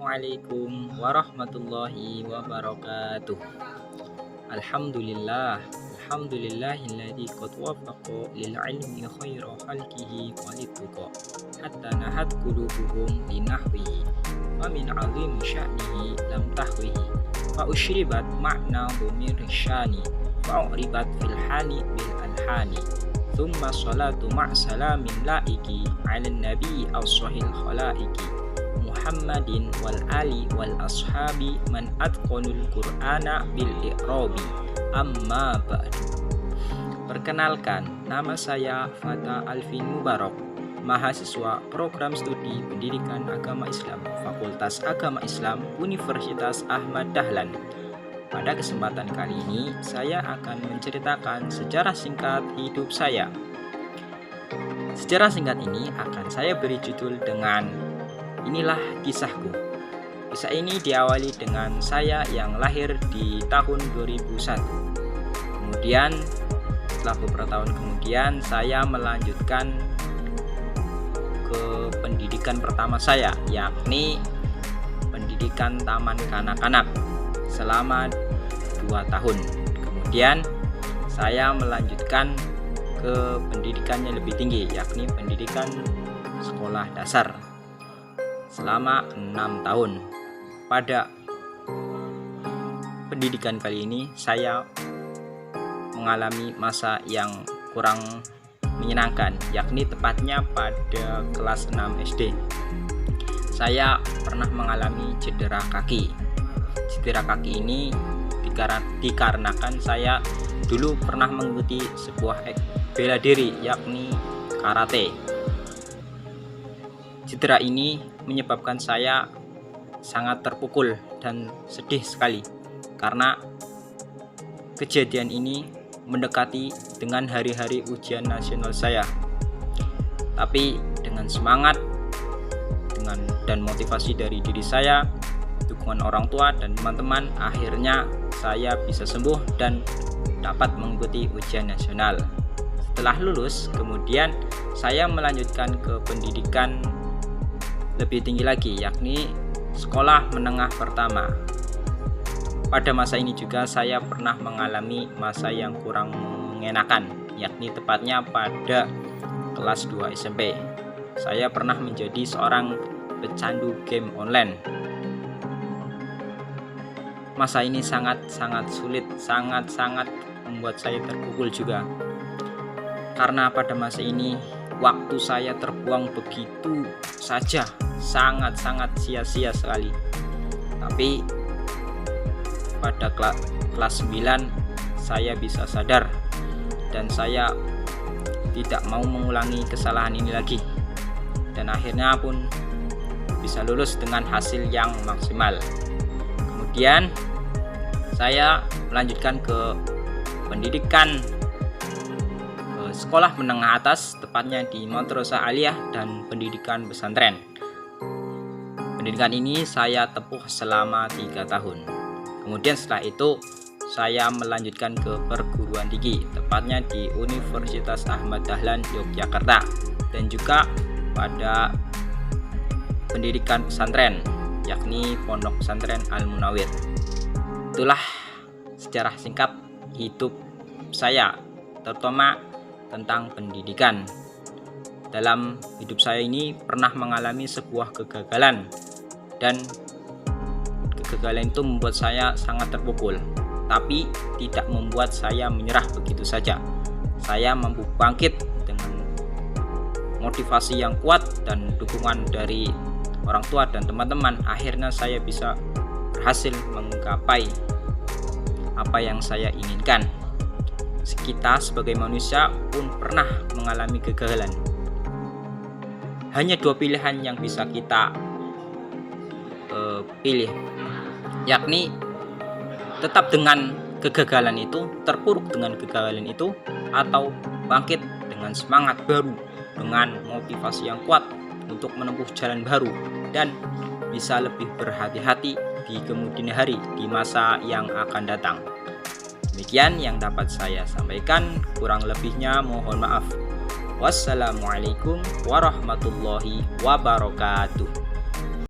Assalamualaikum warahmatullahi wabarakatuh. Alhamdulillah, alhamdulillahilladzi qad wafaqa lil ilmi khaira khalqihi walituqa hatta nahat qulubuhum linahwihi wa min 'azimi sya'nihi lam tahwihi fa usyribat ma'na dhamir syani fa uribat fil hani bil alhani thumma salatu ma' salamin laiki 'alan nabi as-sahil khalaiki Muhammadin wal ali wal ashabi man atqanul qur'ana bil i'rabi amma ba'du. Perkenalkan, nama saya Fata Alvin Mubarak, mahasiswa program studi pendidikan agama Islam Fakultas Agama Islam Universitas Ahmad Dahlan. Pada kesempatan kali ini saya akan menceritakan sejarah singkat hidup saya. Sejarah singkat ini akan saya beri judul dengan Inilah Kisahku. Kisah ini diawali dengan saya yang lahir di tahun 2001. Kemudian setelah beberapa tahun kemudian saya melanjutkan ke pendidikan pertama saya, yakni pendidikan taman kanak-kanak selama 2 tahun. Kemudian saya melanjutkan ke pendidikannya lebih tinggi, yakni pendidikan sekolah dasar selama 6 tahun. Pada pendidikan kali ini saya mengalami masa yang kurang menyenangkan, yakni tepatnya pada kelas 6 SD. Saya pernah mengalami cedera kaki. Cedera kaki ini dikarenakan saya dulu pernah mengikuti sebuah bela diri, yakni karate. Cedera ini menyebabkan saya sangat terpukul dan sedih sekali karena kejadian ini mendekati dengan hari-hari ujian nasional saya. Tapi dengan semangat dan motivasi dari diri saya, dukungan orang tua dan teman-teman, akhirnya saya bisa sembuh dan dapat mengikuti ujian nasional. Setelah lulus, kemudian saya melanjutkan ke pendidikan lebih tinggi lagi, yakni sekolah menengah pertama. Pada masa ini juga saya pernah mengalami masa yang kurang mengenakan, yakni tepatnya pada kelas 2 SMP. Saya pernah menjadi seorang pecandu game online. Masa ini sangat-sangat sulit, sangat-sangat membuat saya terpukul juga. Karena pada masa ini waktu saya terbuang begitu saja, sangat-sangat sia-sia sekali. Tapi pada kelas 9 saya bisa sadar dan saya tidak mau mengulangi kesalahan ini lagi, dan akhirnya pun bisa lulus dengan hasil yang maksimal. Kemudian saya melanjutkan ke pendidikan sekolah menengah atas, tepatnya di Madrasah Aliyah dan pendidikan pesantren. Pendidikan ini saya tempuh selama 3 tahun. Kemudian setelah itu saya melanjutkan ke perguruan tinggi, tepatnya di Universitas Ahmad Dahlan Yogyakarta, dan juga pada pendidikan pesantren, yakni Pondok Pesantren Al-Munawir. Itulah sejarah singkat hidup saya, terutama tentang pendidikan. Dalam hidup saya ini pernah mengalami sebuah kegagalan, dan kegagalan itu membuat saya sangat terpukul, tapi tidak membuat saya menyerah begitu saja. Saya mampu bangkit dengan motivasi yang kuat dan dukungan dari orang tua dan teman-teman. Akhirnya saya bisa berhasil menggapai apa yang saya inginkan. Kita sebagai manusia pun pernah mengalami kegagalan. Hanya 2 pilihan yang bisa kita pilih, yakni tetap dengan kegagalan itu, terpuruk dengan kegagalan itu, atau bangkit dengan semangat baru, dengan motivasi yang kuat untuk menempuh jalan baru dan bisa lebih berhati-hati di kemudian hari, di masa yang akan datang. Demikian yang dapat saya sampaikan, kurang lebihnya mohon maaf. Wassalamualaikum warahmatullahi wabarakatuh.